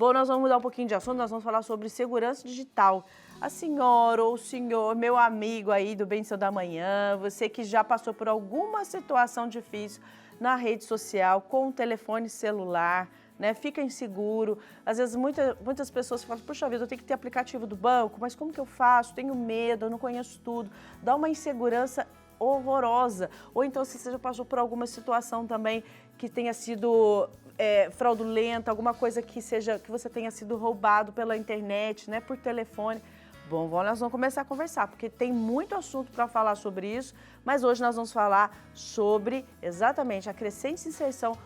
Bom, nós vamos mudar um pouquinho de assunto, nós vamos falar sobre segurança digital. A senhora ou o senhor, meu amigo aí do Bem Seu da Manhã, você que já passou por alguma situação difícil na rede social, com o telefone celular, né? Fica inseguro. Às vezes muitas pessoas falam, puxa vida, eu tenho que ter aplicativo do banco, mas como que eu faço? Tenho medo, eu não conheço tudo. Dá uma insegurança horrorosa. Ou então se você já passou por alguma situação também que tenha sido fraudulenta, alguma coisa que você tenha sido roubado pela internet, né, por telefone. Bom, nós vamos começar a conversar, porque tem muito assunto para falar sobre isso, mas hoje nós vamos falar sobre exatamente a crescente inserção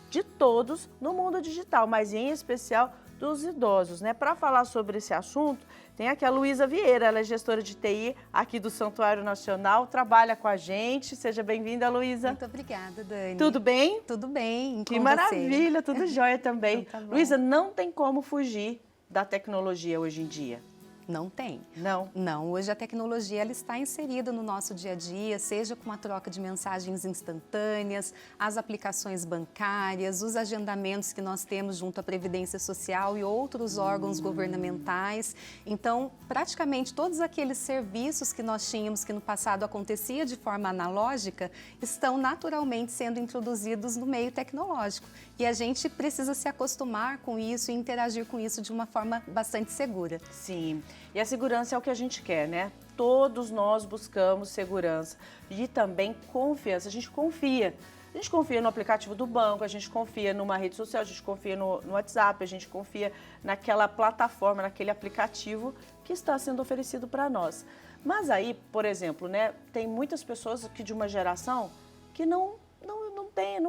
de todos no mundo digital, mas em especial dos idosos, né? Para falar sobre esse assunto, tem aqui a Luísa Vieira, ela é gestora de TI aqui do Santuário Nacional, trabalha com a gente. Seja bem-vinda, Luísa. Muito obrigada, Dani. Tudo bem? Tudo bem, que maravilha, tudo jóia também. Então, tá bom. Luísa, não tem como fugir da tecnologia hoje em dia. Não tem. Não? Não, hoje a tecnologia ela está inserida no nosso dia a dia, seja com a troca de mensagens instantâneas, as aplicações bancárias, os agendamentos que nós temos junto à Previdência Social e outros órgãos governamentais. Então, praticamente todos aqueles serviços que nós tínhamos que no passado acontecia de forma analógica, estão naturalmente sendo introduzidos no meio tecnológico. E a gente precisa se acostumar com isso e interagir com isso de uma forma bastante segura. Sim. E a segurança é o que a gente quer, né? Todos nós buscamos segurança e também confiança. A gente confia. A gente confia no aplicativo do banco, a gente confia numa rede social, a gente confia no WhatsApp, a gente confia naquela plataforma, naquele aplicativo que está sendo oferecido para nós. Mas aí, por exemplo, né, tem muitas pessoas aqui de uma geração que não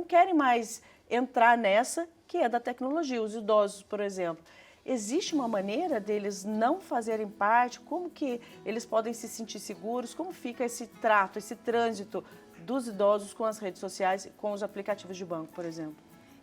querem mais entrar nessa, que é da tecnologia. Os idosos, por exemplo. Existe uma maneira deles não fazerem parte? Como que eles podem se sentir seguros? Como fica esse trato, esse trânsito dos idosos com as redes sociais, com os aplicativos de banco, por exemplo?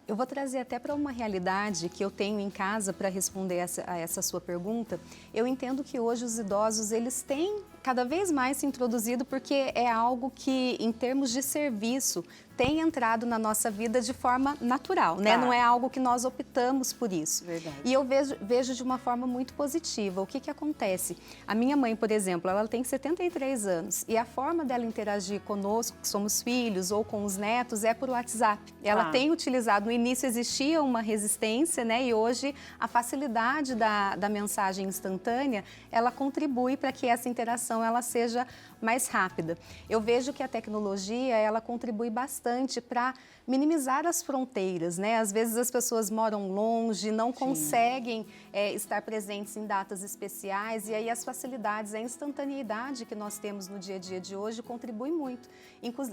Eu vou trazer até para uma realidade que eu tenho em casa para responder a essa sua pergunta. Eu entendo que hoje os idosos, eles têm cada vez mais se introduzido porque é algo que, em termos de serviço, tem entrado na nossa vida de forma natural, né? Não é algo que nós optamos por isso. Verdade. E eu vejo de uma forma muito positiva. O que acontece? A minha mãe, por exemplo, ela tem 73 anos e a forma dela interagir conosco, que somos filhos, ou com os netos, é por WhatsApp. Ela tem utilizado, no início existia uma resistência, né? E hoje a facilidade da mensagem instantânea, ela contribui para que essa interação ela seja mais rápida. Eu vejo que a tecnologia, ela contribui bastante para minimizar as fronteiras, né? Às vezes as pessoas moram longe, não conseguem estar presentes em datas especiais e aí as facilidades, a instantaneidade que nós temos no dia a dia de hoje contribui muito,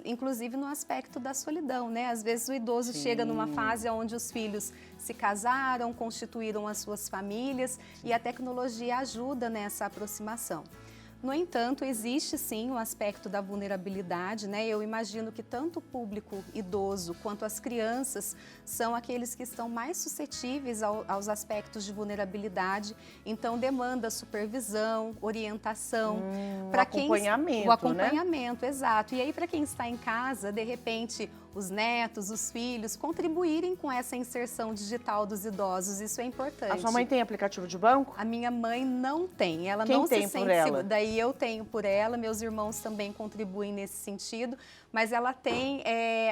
inclusive no aspecto da solidão, né? Às vezes o idoso chega numa fase onde os filhos se casaram, constituíram as suas famílias e a tecnologia ajuda nessa aproximação. No entanto, existe sim o aspecto da vulnerabilidade, né? Eu imagino que tanto o público idoso quanto as crianças são aqueles que estão mais suscetíveis aos aspectos de vulnerabilidade, então demanda supervisão, orientação. Acompanhamento, o acompanhamento, né? Exato. E aí, para quem está em casa, de repente, os netos, os filhos, contribuírem com essa inserção digital dos idosos, isso é importante. A sua mãe tem aplicativo de banco? A minha mãe não tem, ela Quem não tem se sente por ela? segura. Daí eu tenho por ela, meus irmãos também contribuem nesse sentido, mas ela tem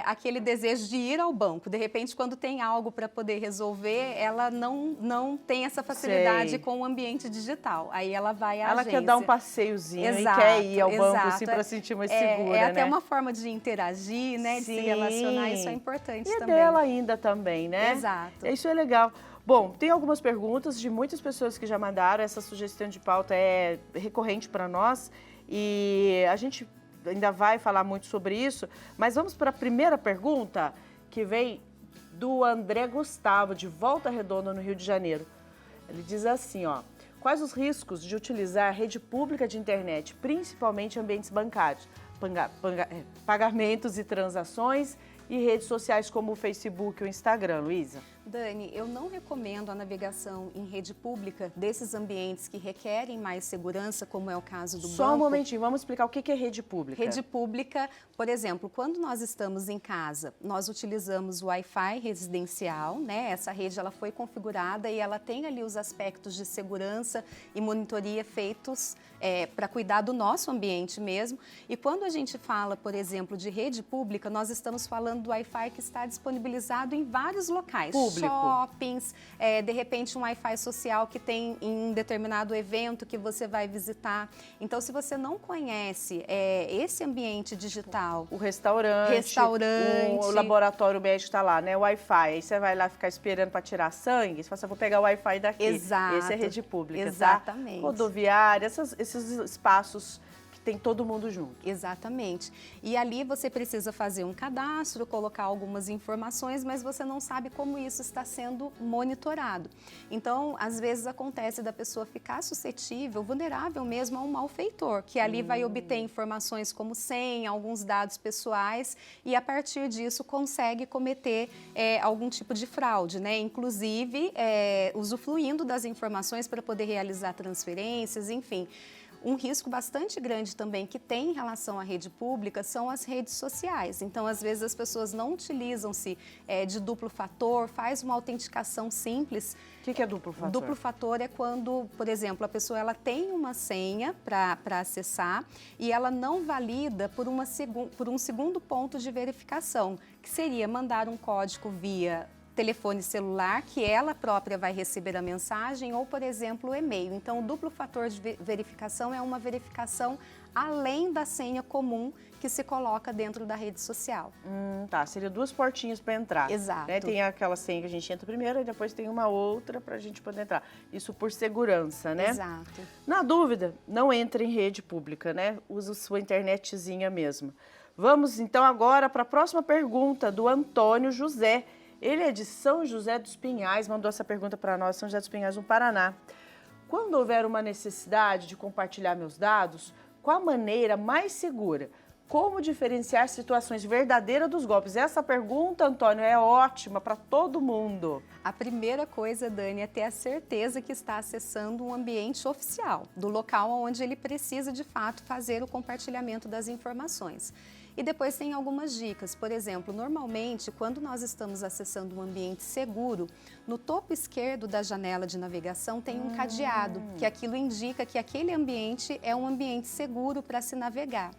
aquele desejo de ir ao banco. De repente, quando tem algo para poder resolver, ela não tem essa facilidade com o ambiente digital. Aí ela vai à agência. Ela quer dar um passeiozinho e quer ir ao banco assim, para sentir mais segura, É até né? uma forma de interagir, né? De se relacionar, isso é importante e também. E dela ainda também, né? Exato. Isso é legal. Bom, tem algumas perguntas de muitas pessoas que já mandaram. Essa sugestão de pauta é recorrente para nós e a gente ainda vai falar muito sobre isso, mas vamos para a primeira pergunta, que vem do André Gustavo, de Volta Redonda, no Rio de Janeiro. Ele diz assim, ó: quais os riscos de utilizar a rede pública de internet, principalmente em ambientes bancários, pagamentos e transações, e redes sociais como o Facebook ou o Instagram, Luísa? Dani, eu não recomendo a navegação em rede pública desses ambientes que requerem mais segurança, como é o caso do banco. Só um momentinho, vamos explicar o que é rede pública. Rede pública, por exemplo, quando nós estamos em casa, nós utilizamos o Wi-Fi residencial, né? Essa rede ela foi configurada e ela tem ali os aspectos de segurança e monitoria feitos para cuidar do nosso ambiente mesmo. E quando a gente fala, por exemplo, de rede pública, nós estamos falando do Wi-Fi que está disponibilizado em vários locais. Público. Shoppings, de repente um Wi-Fi social que tem em um determinado evento que você vai visitar. Então, se você não conhece esse ambiente digital... O restaurante, o laboratório médico está lá, né? O Wi-Fi. Aí você vai lá ficar esperando para tirar sangue, você fala assim, vou pegar o Wi-Fi daqui. Exato. Esse é rede pública, Exatamente. tá? Rodoviária, esses espaços que tem todo mundo junto. Exatamente. E ali você precisa fazer um cadastro, colocar algumas informações, mas você não sabe como isso está sendo monitorado. Então, às vezes acontece da pessoa ficar suscetível, vulnerável mesmo a um malfeitor, que ali vai obter informações como senha, alguns dados pessoais e a partir disso consegue cometer algum tipo de fraude, né? Inclusive usufruindo das informações para poder realizar transferências, enfim. Um risco bastante grande também que tem em relação à rede pública são as redes sociais. Então, às vezes, as pessoas não utilizam-se de duplo fator, faz uma autenticação simples. O que é duplo fator? Duplo fator é quando, por exemplo, a pessoa ela tem uma senha para acessar e ela não valida por um segundo ponto de verificação, que seria mandar um código via telefone celular, que ela própria vai receber a mensagem, ou, por exemplo, o e-mail. Então, o duplo fator de verificação é uma verificação além da senha comum que se coloca dentro da rede social. Tá, seria duas portinhas para entrar. Exato. Né? Tem aquela senha que a gente entra primeiro e depois tem uma outra para a gente poder entrar. Isso por segurança, né? Exato. Na dúvida, não entre em rede pública, né? Usa sua internetzinha mesmo. Vamos, então, agora para a próxima pergunta do Antônio José. Ele é de São José dos Pinhais, mandou essa pergunta para nós, São José dos Pinhais, no Paraná. Quando houver uma necessidade de compartilhar meus dados, qual a maneira mais segura? Como diferenciar situações verdadeiras dos golpes? Essa pergunta, Antônio, é ótima para todo mundo. A primeira coisa, Dani, é ter a certeza que está acessando um ambiente oficial, do local onde ele precisa, de fato, fazer o compartilhamento das informações. E depois tem algumas dicas. Por exemplo, normalmente, quando nós estamos acessando um ambiente seguro, no topo esquerdo da janela de navegação tem um cadeado, que aquilo indica que aquele ambiente é um ambiente seguro para se navegar.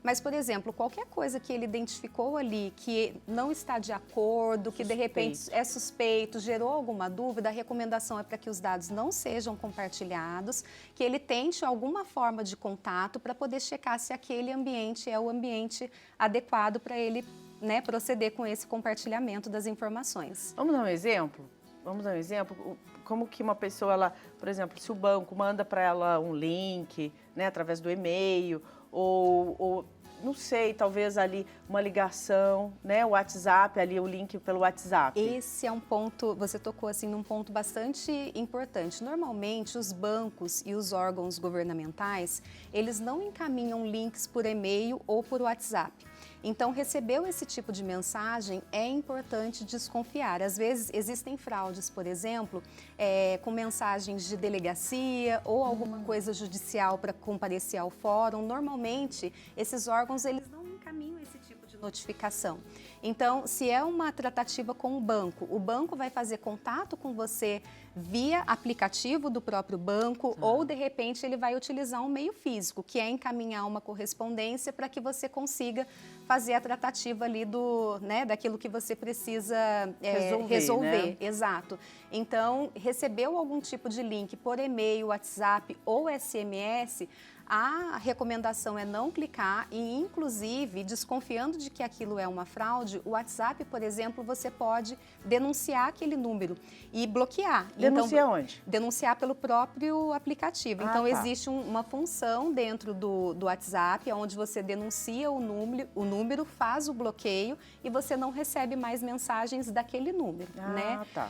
Mas, por exemplo, qualquer coisa que ele identificou ali que não está de acordo, que de repente é suspeito, gerou alguma dúvida, a recomendação é para que os dados não sejam compartilhados, que ele tente alguma forma de contato para poder checar se aquele ambiente é o ambiente adequado para ele, né, proceder com esse compartilhamento das informações. Vamos dar um exemplo? Vamos dar um exemplo? Como que uma pessoa, ela, por exemplo, se o banco manda para ela um link, né, através do e-mail, ou não sei, talvez ali uma ligação, né, o WhatsApp, ali o link pelo WhatsApp. Esse é um ponto, você tocou assim num ponto bastante importante. Normalmente os bancos e os órgãos governamentais, eles não encaminham links por e-mail ou por WhatsApp. Então, recebeu esse tipo de mensagem, é importante desconfiar. Às vezes, existem fraudes, por exemplo, com mensagens de delegacia ou alguma coisa judicial para comparecer ao fórum. Normalmente, esses órgãos, eles não encaminham esse tipo de notificação. Então, se é uma tratativa com o banco vai fazer contato com você via aplicativo do próprio banco ou, de repente, ele vai utilizar um meio físico, que é encaminhar uma correspondência para que você consiga fazer a tratativa ali daquilo que você precisa resolver. Né? Exato. Então, recebeu algum tipo de link por e-mail, WhatsApp ou SMS, a recomendação é não clicar e, inclusive, desconfiando de que aquilo é uma fraude, o WhatsApp, por exemplo, você pode denunciar aquele número e bloquear. Denunciar onde? Denunciar pelo próprio aplicativo. Então, existe uma função dentro do WhatsApp, onde você denuncia o número, faz o bloqueio e você não recebe mais mensagens daquele número. Né? Tá.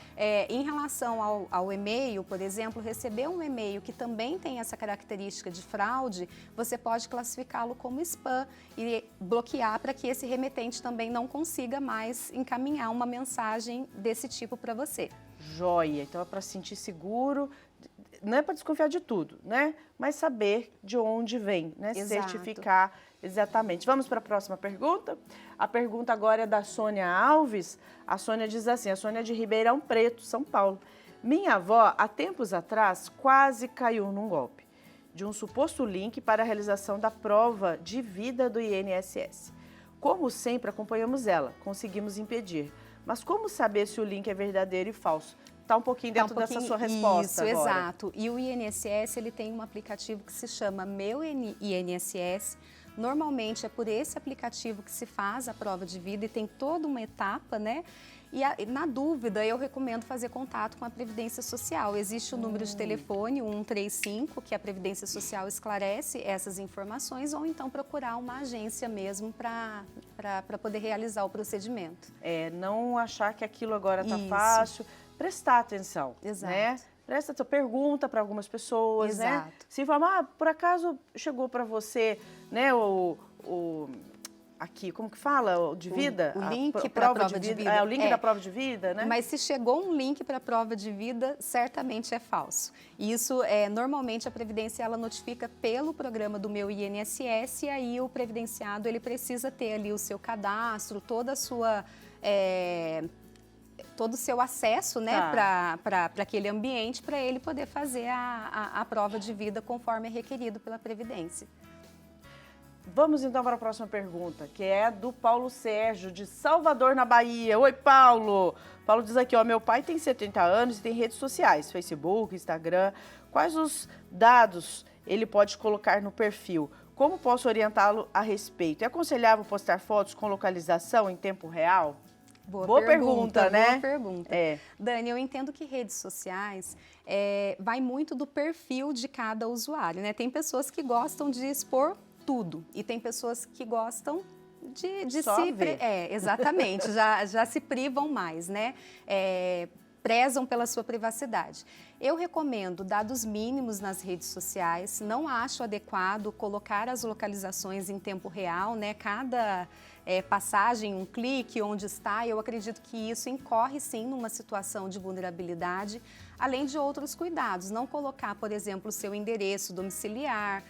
Em relação ao e-mail, por exemplo, receber um e-mail que também tem essa característica de fraude, você pode classificá-lo como spam e bloquear para que esse remetente também não consiga consiga mais encaminhar uma mensagem desse tipo para você. Joia, então é para sentir seguro, não é para desconfiar de tudo, né? Mas saber de onde vem, né? Exato. Certificar exatamente. Vamos para a próxima pergunta? A pergunta agora é da Sônia Alves. A Sônia diz assim, a Sônia é de Ribeirão Preto, São Paulo. Minha avó, há tempos atrás, quase caiu num golpe de um suposto link para a realização da prova de vida do INSS. Como sempre, acompanhamos ela, conseguimos impedir. Mas como saber se o link é verdadeiro e falso? Está um pouquinho dentro dessa sua resposta isso, agora. Exato. E o INSS, ele tem um aplicativo que se chama Meu INSS. Normalmente é por esse aplicativo que se faz a prova de vida e tem toda uma etapa, né? E na dúvida, eu recomendo fazer contato com a Previdência Social. Existe o número de telefone, 135, que a Previdência Social esclarece essas informações, ou então procurar uma agência mesmo para poder realizar o procedimento. Não achar que aquilo agora está fácil, prestar atenção, Exato. né? Presta atenção, pergunta para algumas pessoas, Exato. né? Se fala, por acaso chegou para você, né, aqui, como que fala? O de vida? O link para a prova de vida. O link da prova de vida, né? Mas se chegou um link para a prova de vida, certamente é falso. Isso, normalmente, a Previdência ela notifica pelo programa do Meu INSS e aí o previdenciado ele precisa ter ali o seu cadastro, toda a sua... todo o seu acesso, né, para aquele ambiente, para ele poder fazer a prova de vida conforme é requerido pela Previdência. Vamos então para a próxima pergunta, que é do Paulo Sérgio, de Salvador, na Bahia. Oi, Paulo! Paulo diz aqui, meu pai tem 70 anos e tem redes sociais, Facebook, Instagram. Quais os dados ele pode colocar no perfil? Como posso orientá-lo a respeito? É aconselhável postar fotos com localização em tempo real? Boa pergunta, né? Boa pergunta. Dani, eu entendo que redes sociais vai muito do perfil de cada usuário, né? Tem pessoas que gostam de expor tudo e tem pessoas que gostam de só se... ver. Exatamente, já se privam mais, né? Prezam pela sua privacidade. Eu recomendo dados mínimos nas redes sociais, não acho adequado colocar as localizações em tempo real, né? Cada passagem, um clique, onde está, eu acredito que isso incorre sim numa situação de vulnerabilidade, além de outros cuidados, não colocar, por exemplo, o seu endereço domiciliar,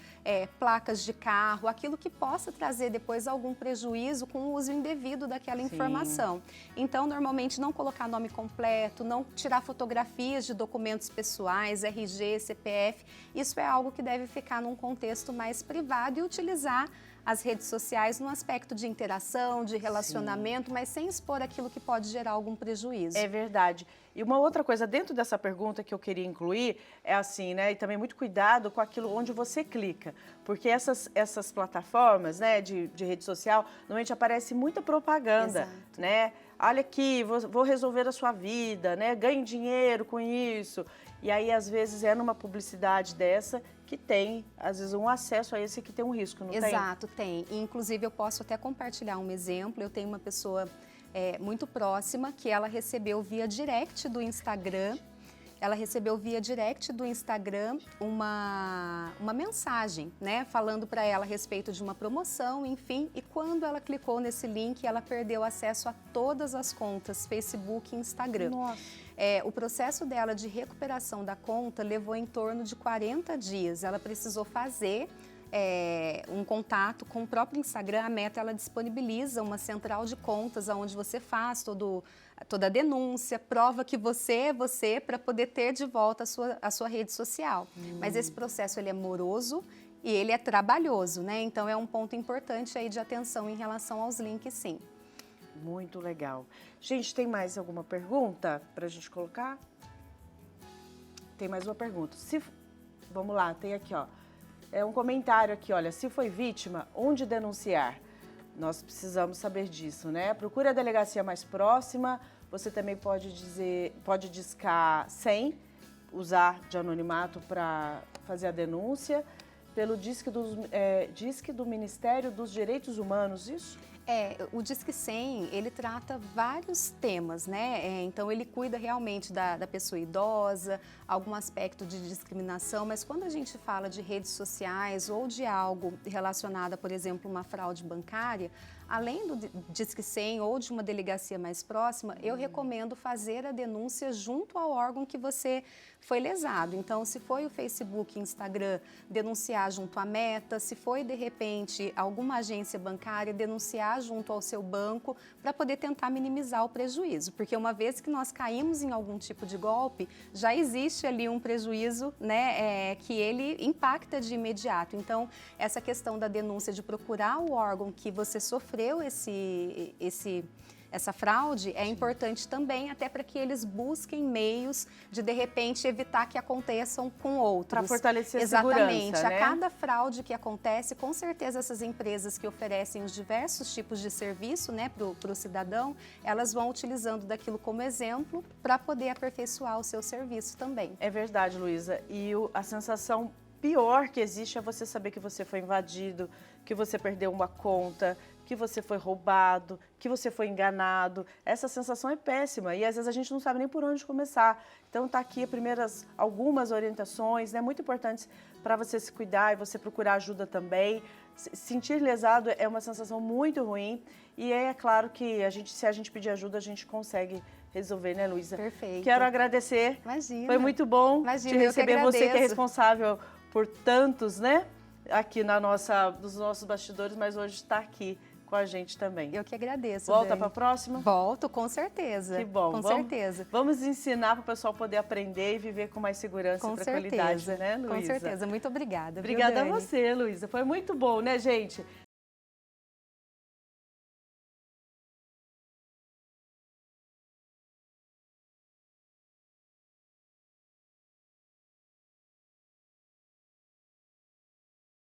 placas de carro, aquilo que possa trazer depois algum prejuízo com o uso indevido daquela informação. Então, normalmente não colocar nome completo, não tirar fotografias de documentos pessoais, RG, CPF, isso é algo que deve ficar num contexto mais privado e utilizar as redes sociais no aspecto de interação, de relacionamento, mas sem expor aquilo que pode gerar algum prejuízo. É verdade. E uma outra coisa dentro dessa pergunta que eu queria incluir é assim, né? E também muito cuidado com aquilo onde você clica. Porque essas plataformas, né, de rede social, normalmente aparece muita propaganda, Exato. né? Olha aqui, vou resolver a sua vida, né? Ganhe dinheiro com isso. E aí, às vezes, é numa publicidade dessa que tem, às vezes, um acesso a esse que tem um risco, não tem? Exato, tem. E, inclusive, eu posso até compartilhar um exemplo. Eu tenho uma pessoa muito próxima que ela recebeu via direct do Instagram. Ela recebeu via direct do Instagram uma mensagem, né, falando para ela a respeito de uma promoção, enfim. E quando ela clicou nesse link, ela perdeu acesso a todas as contas, Facebook e Instagram. Nossa. O processo dela de recuperação da conta levou em torno de 40 dias. Ela precisou fazer um contato com o próprio Instagram. A Meta ela disponibiliza uma central de contas onde você faz toda a denúncia, prova que você é para poder ter de volta a sua rede social. Mas esse processo ele é moroso e ele é trabalhoso, né? Então é um ponto importante aí de atenção em relação aos links, sim. Muito legal. Gente, tem mais alguma pergunta para a gente colocar? Tem mais uma pergunta. Vamos lá, tem aqui, ó. Um comentário aqui, olha. Se foi vítima, onde denunciar? Nós precisamos saber disso, né? Procure a delegacia mais próxima. Você também pode discar 100, usar de anonimato para fazer a denúncia. Pelo Disque do Ministério dos Direitos Humanos, isso? O Disque 100, ele trata vários temas, né? Então, ele cuida realmente da pessoa idosa, algum aspecto de discriminação, mas quando a gente fala de redes sociais ou de algo relacionado a, por exemplo, uma fraude bancária, além do Disque 100 ou de uma delegacia mais próxima, eu recomendo fazer a denúncia junto ao órgão que você foi lesado. Então, se foi o Facebook, Instagram, denunciar junto à Meta, se foi, de repente, alguma agência bancária, denunciar junto ao seu banco para poder tentar minimizar o prejuízo. Porque uma vez que nós caímos em algum tipo de golpe, já existe ali um prejuízo, né, que ele impacta de imediato. Então, essa questão da denúncia, de procurar o órgão que você sofreu essa fraude é importante também, até para que eles busquem meios de repente, evitar que aconteçam com outros. Para fortalecer a Exatamente. segurança, né? A cada fraude que acontece, com certeza essas empresas que oferecem os diversos tipos de serviço, né, para o cidadão, elas vão utilizando daquilo como exemplo para poder aperfeiçoar o seu serviço também. É verdade, Luísa. E a sensação pior que existe é você saber que você foi invadido, que você perdeu uma conta, que você foi roubado, que você foi enganado. Essa sensação é péssima e às vezes a gente não sabe nem por onde começar. Então tá aqui algumas orientações, né, muito importantes para você se cuidar e você procurar ajuda também. Sentir lesado é uma sensação muito ruim e é claro que se a gente pedir ajuda, a gente consegue resolver, né, Luísa? Perfeito. Quero agradecer. Imagina. Foi muito bom Imagina, te receber, eu que você que é agradeço. responsável por tantos, né, aqui nos nossos bastidores, mas hoje está aqui com a gente também. Eu que agradeço. Volta para a próxima? Volto, com certeza. Que bom. Com certeza. Vamos ensinar para o pessoal poder aprender e viver com mais segurança e tranquilidade, né, Luísa? Com certeza. Muito obrigada. Obrigada viu, a Dani? você, Luísa. Foi muito bom, né, gente?